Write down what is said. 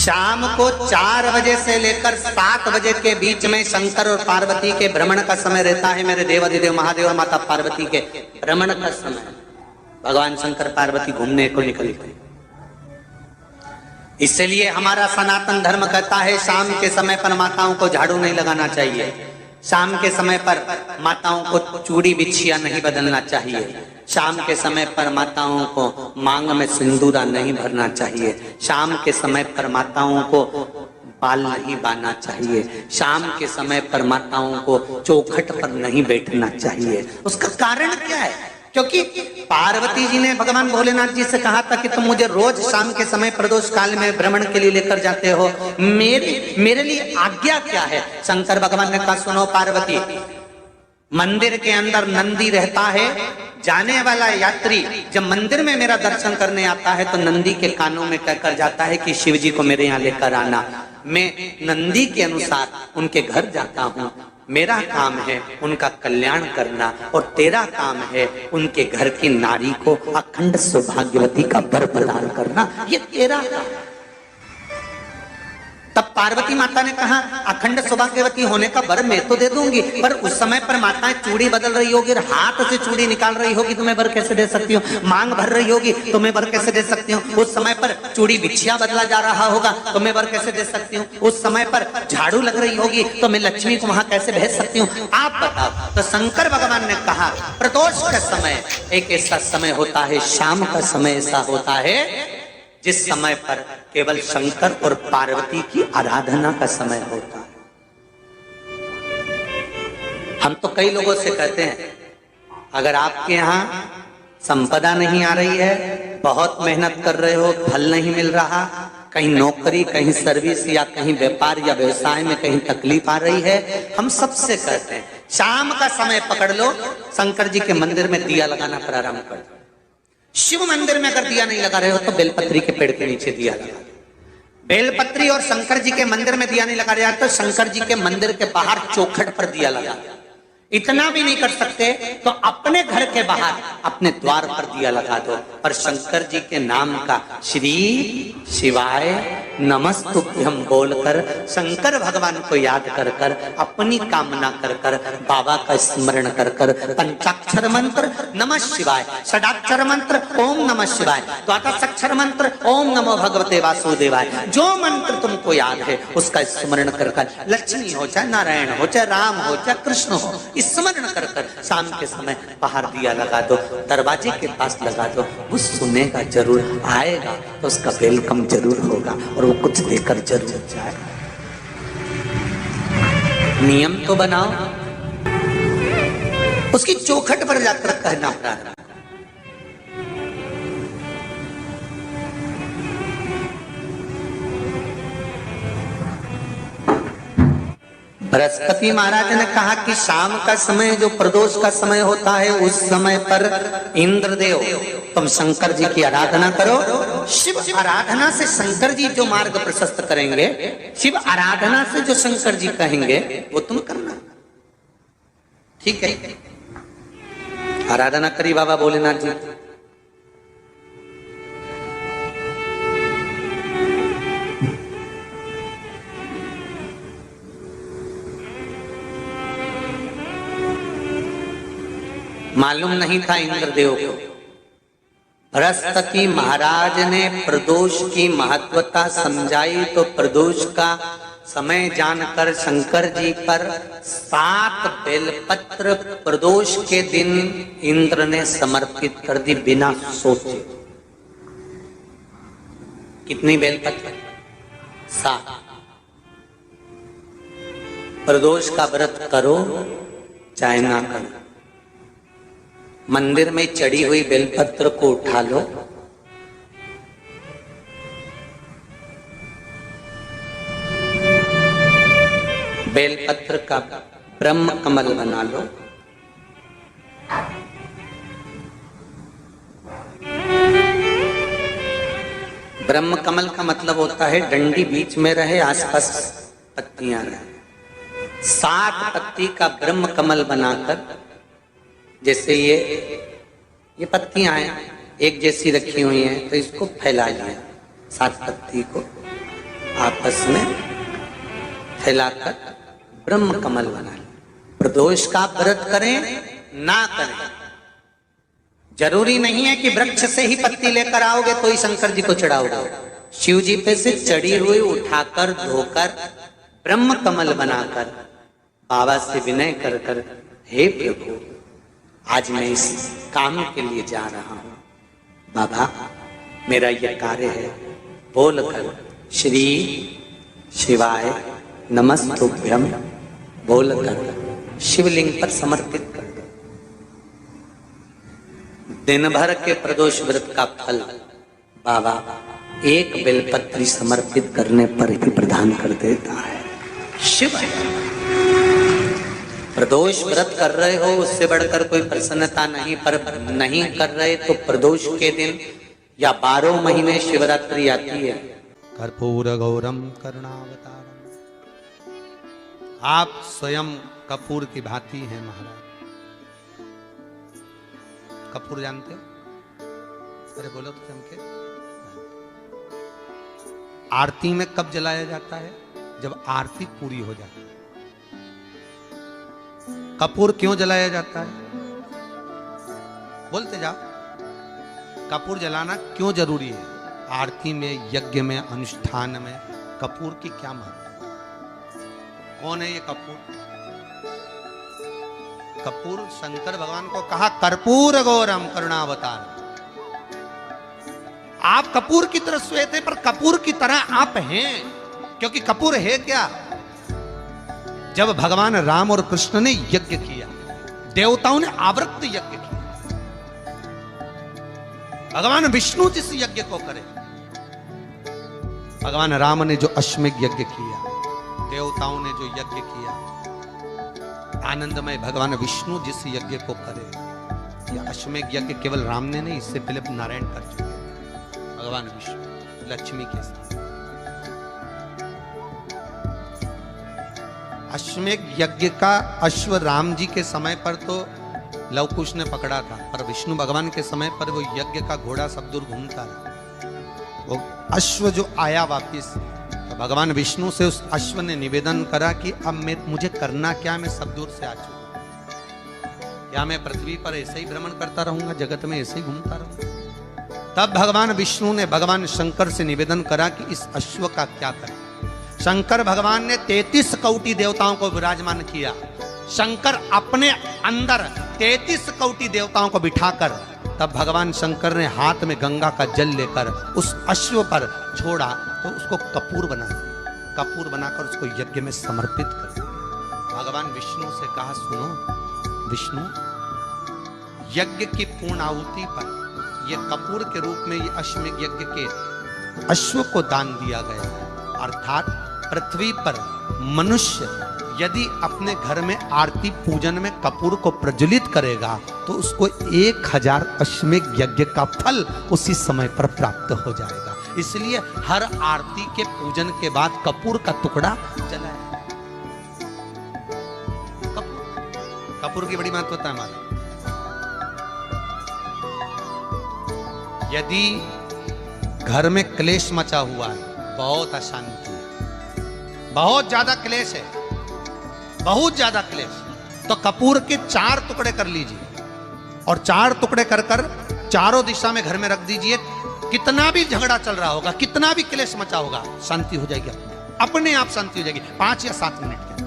शाम को 4 बजे से लेकर 7 बजे के बीच में शंकर और पार्वती के भ्रमण का समय रहता है। मेरे देवाधिदेव महादेव और माता पार्वती के भ्रमण का समय, भगवान शंकर पार्वती घूमने को निकले। इसलिए हमारा सनातन धर्म कहता है शाम के समय पर माताओं को झाड़ू नहीं लगाना चाहिए, शाम के समय पर माताओं को चूड़ी बिछिया नहीं बदलना चाहिए, शाम के समय पर माताओं को मांग में सिंदूरा नहीं भरना चाहिए, शाम के समय पर माताओं को बाल नहीं बांधना चाहिए, शाम के समय पर माताओं को चौखट पर नहीं बैठना चाहिए। उसका कारण क्या है? क्योंकि पार्वती जी ने भगवान भोलेनाथ जी से कहा था कि तुम मुझे रोज शाम के समय प्रदोष काल में भ्रमण के लिए लेकर जाते हो, मेरे लिए आज्ञा क्या है? शंकर भगवान ने कहा सुनो पार्वती, मंदिर के अंदर नंदी रहता है, जाने वाला यात्री जब मंदिर में मेरा दर्शन करने आता है तो नंदी के कानों में कहकर जाता है कि शिव जी को मेरे यहाँ लेकर आना। मैं नंदी के अनुसार उनके घर जाता हूँ, मेरा काम है उनका कल्याण करना और तेरा काम है उनके घर की नारी को अखंड सौभाग्यवती का वर प्रदान करना, ये तेरा काम। तब पार्वती माता ने कहा अखंड सौभाग्यवती होने का वर मैं तो दे दूंगी, पर उस समय पर माताएं चूड़ी बदल रही होगी, हाथ से चूड़ी निकाल रही होगी तो मैं वर कैसे दे सकती हूँ? मांग भर रही होगी तो मैं वर कैसे दे सकती हूँ? उस समय पर चूड़ी बिछिया बदला जा रहा होगा तो मैं वर कैसे दे सकती हूँ? उस समय पर झाड़ू लग रही होगी तो मैं लक्ष्मी को वहां कैसे भेज सकती हूँ? आप बताओ। तो शंकर भगवान ने कहा प्रदोष का समय एक ऐसा समय होता है, शाम का समय ऐसा होता है जिस समय पर केवल शंकर और पार्वती की आराधना का समय होता है। हम तो कई लोगों से कहते हैं अगर आपके यहाँ संपदा नहीं आ रही है, बहुत मेहनत कर रहे हो, फल नहीं मिल रहा, कहीं नौकरी, कहीं सर्विस या कहीं व्यापार या व्यवसाय में कहीं तकलीफ आ रही है, हम सबसे कहते हैं शाम का समय पकड़ लो, शंकर जी के मंदिर में दिया लगाना प्रारंभ कर दो। शिव मंदिर में अगर दिया नहीं लगा रहे हो तो बेलपत्री के पेड़ के नीचे दिया लगा। बेलपत्री और शंकर जी के मंदिर में दिया नहीं लगा रहा तो शंकर जी के मंदिर के बाहर चौखट पर दिया लगा। इतना भी नहीं कर सकते तो अपने घर के बाहर अपने द्वार पर दिया लगा दो, पर शंकर जी के नाम का श्री शिवाय नमस्तुभ्यं बोलकर शंकर भगवान को याद कर कर अपनी कामना कर कर बाबा का स्मरण कर कर पंचाक्षर मंत्र नमः शिवाय, षडाक्षर मंत्र ओम नमः शिवाय, द्वादशाक्षर मंत्र ओम नमो भगवते वासुदेवाय, जो मंत्र तुमको याद है उसका स्मरण कर कर लक्ष्मी हो चाहे नारायण हो चाहे राम हो चाहे कृष्ण हो स्मरण कर कर शाम के समय बाहर दिया लगा दो, दरवाजे के पास लगा दो। वो सुनेगा जरूर, आएगा तो उसका वेलकम जरूर होगा और वो कुछ देकर जरूर जाएगा। नियम तो बनाओ, उसकी चौखट पर जाकर कहना प्रारंभ। बृहस्पति महाराज ने कहा कि शाम का समय जो प्रदोष का समय होता है उस समय पर इंद्रदेव तुम शंकर जी की आराधना करो। शिव आराधना से शंकर जी जो मार्ग प्रशस्त करेंगे, शिव आराधना से जो शंकर जी कहेंगे वो तुम करना, ठीक है? आराधना करी बाबा भोलेनाथ जी। मालूम नहीं था इंद्रदेव को। बृहस्पति महाराज ने प्रदोष की महत्वता समझाई तो प्रदोष का समय जानकर शंकर जी पर 7 बेलपत्र प्रदोष के दिन इंद्र ने समर्पित कर दी बिना सोचे। कितनी बेलपत्र? 7। प्रदोष का व्रत करो चाहे ना करो, मंदिर में चढ़ी हुई बेलपत्र को उठा लो, बेलपत्र का ब्रह्म कमल बना लो, ब्रह्म कमल का मतलब होता है डंडी बीच में रहे, आसपास पत्तियां रहे। 7 पत्ती का ब्रह्म कमल बनाकर, जैसे ये पत्तियां हैं एक जैसी रखी हुई हैं तो इसको फैला लिया 7 पत्ती को, आपस में फैलाकर ब्रह्म कमल बना लें। प्रदोष का व्रत करें ना करें, जरूरी नहीं है कि वृक्ष से ही पत्ती लेकर आओगे तो ही शंकर जी को चढ़ाओगे। शिव जी पे से चढ़ी हुई उठाकर धोकर ब्रह्म कमल बनाकर बाबा से विनय कर कर, हे प्रभु आज मैं इस काम के लिए जा रहा हूं, बाबा मेरा यह कार्य है, बोलकर श्री शिवाय नमस्तुभ्यम बोलकर शिवलिंग पर समर्पित कर दो। दिन भर के प्रदोष व्रत का फल बाबा एक बेलपत्री समर्पित करने पर ही प्रदान कर देता है। शिव प्रदोष व्रत कर रहे हो उससे बढ़कर कोई प्रसन्नता नहीं, पर नहीं कर रहे तो प्रदोष के दिन या 12 महीने शिवरात्रि आती है। कर्पूर गौरम करुणावतारम, आप स्वयं कपूर की भांति हैं महाराज। कपूर जानते हो? अरे बोलो तो चमके। आरती में कब जलाया जाता है? जब आरती पूरी हो जाती है। कपूर क्यों जलाया जाता है? बोलते जाओ। कपूर जलाना क्यों जरूरी है? आरती में, यज्ञ में, अनुष्ठान में कपूर की क्या महत्व है? कौन है ये कपूर? कपूर शंकर भगवान को कहा कर्पूर गौरम करुणावतारम। आप कपूर की तरह श्वेत है, पर कपूर की तरह आप हैं, क्योंकि कपूर है क्या? जब भगवान राम और कृष्ण ने यज्ञ किया, देवताओं ने आवृत्त यज्ञ किया। भगवान विष्णु जिस यज्ञ को करे, भगवान राम ने जो अश्वमेध यज्ञ किया, देवताओं ने जो यज्ञ किया, आनंदमय भगवान विष्णु जिस यज्ञ को करे, यह अश्वमेध यज्ञ केवल राम ने नहीं, इससे पहले नारायण कर चुके थे। भगवान विष्णु लक्ष्मी के साथ अश्वमेध यज्ञ का अश्व राम जी के समय पर तो लवकुश ने पकड़ा था, पर विष्णु भगवान के समय पर वो यज्ञ का घोड़ा सब दूर घूमता रहा। वो अश्व जो आया वापिस, तो भगवान विष्णु से उस अश्व ने निवेदन करा कि अब मुझे करना क्या, मैं सब दूर से आ चुका, क्या मैं पृथ्वी पर ऐसे ही भ्रमण करता रहूंगा, जगत में ऐसे ही घूमता रहूंगा? तब भगवान विष्णु ने भगवान शंकर से निवेदन करा कि इस अश्व का क्या करें। शंकर भगवान ने 33 कोटि देवताओं को विराजमान किया। शंकर अपने अंदर 33 कोटि देवताओं को बिठाकर, तब भगवान शंकर ने हाथ में गंगा का जल लेकर उस अश्व पर छोड़ा, तो उसको कपूर बना दिया। कपूर बनाकर उसको यज्ञ में समर्पित कर दिया। भगवान विष्णु से कहा, सुनो विष्णु, यज्ञ की पूर्ण आहुति पर ये कपूर के रूप में ये अश्वमेध यज्ञ के अश्व को दान दिया गया। अर्थात पृथ्वी पर मनुष्य यदि अपने घर में आरती पूजन में कपूर को प्रज्वलित करेगा तो उसको 1000 अश्वमेध यज्ञ का फल उसी समय पर प्राप्त हो जाएगा। इसलिए हर आरती के पूजन के बाद कपूर का टुकड़ा जलाया। कपूर की बड़ी महत्वता है हमारी। यदि घर में क्लेश मचा हुआ है, बहुत अशांति है, बहुत ज्यादा क्लेश है, बहुत ज्यादा क्लेश, तो कपूर के 4 टुकड़े कर लीजिए और 4 टुकड़े कर कर चारों दिशा में घर में रख दीजिए। कितना भी झगड़ा चल रहा होगा, कितना भी क्लेश मचा होगा, शांति हो जाएगी, अपने आप शांति हो जाएगी 5 या 7 मिनट के।